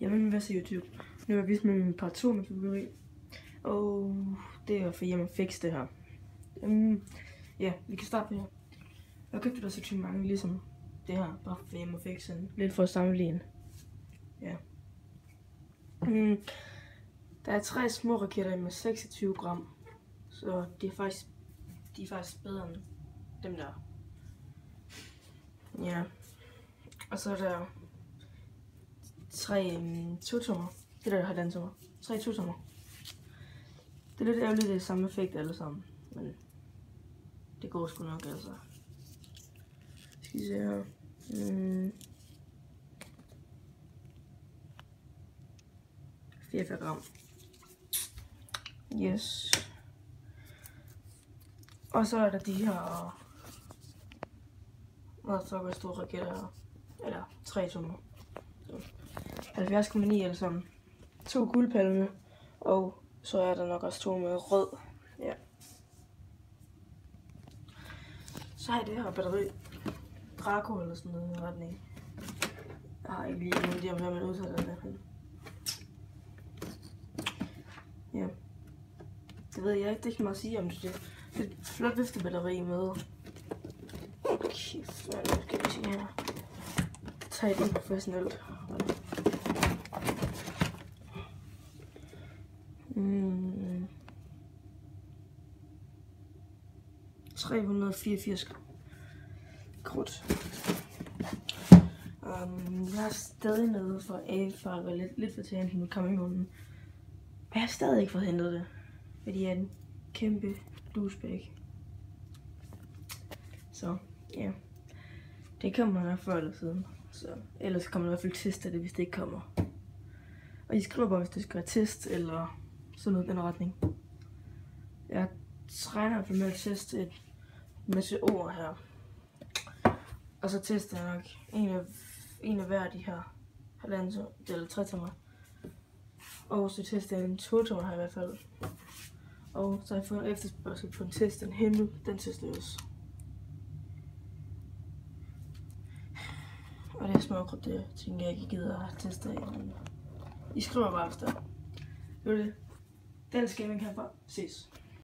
Jamen, hvad siger YouTube? Nu vil jeg vise med min part 2 med fyrværkeri. Og det er for hjemme fix det her. Ja, vi kan starte med her. Jeg købte der så til mange, ligesom det her, bare for hjemme fix lidt for at sammenligne. Ja. Der er 3 små raketter med 26 gram. Så de er faktisk bedre end dem der. Ja. Og så er der 3 2-tommer. Det der har den tommer. 3 2-tommer. Det er lidt ærgerligt, det er samme effekt alle sammen. Men det går sgu nok altså. Skal vi se her. 44 gram. Yes. Og så er der de her motherfucker store raketter her. Eller 3 tommer. 70,9 alle sammen. 2 guldpalme. Og så er der nok også 2 med rød. Ja. Så har jeg det her batteri. Draco eller sådan noget i retning. Jeg har ikke lige nogen idé om, hvad man udsætter det der. Ja. Det ved jeg ikke, det kan man sige om det. Det er et flot viftebatteri med. Kæft, hvad skal vi sige her? Tag det professionelt. 384 krudt. Jeg er stadig nede for A-far og lidt for til at hente med kameranen. Jeg har stadig ikke fået hentet det, fordi jeg er en kæmpe douchebag. Så ja, det kommer nok før eller siden. Så ellers kommer man i hvert fald teste det, hvis det ikke kommer. Og I skriver bare, hvis det skal være test eller sådan noget i den retning. Jeg regner i hvert fald med at teste et masse ord her. Og så tester jeg nok en af hver af de her halvandet eller 3 tommer. Og så tester jeg en 2 tommer her i hvert fald. Og så har jeg fået en efterspørgsel på en test, en himmel, den tester jeg også. Og det er småkrudt, det tænker jeg ikke gider at teste af. Men I skriver bare efter. Det var det. Den skal man herfra. Ses.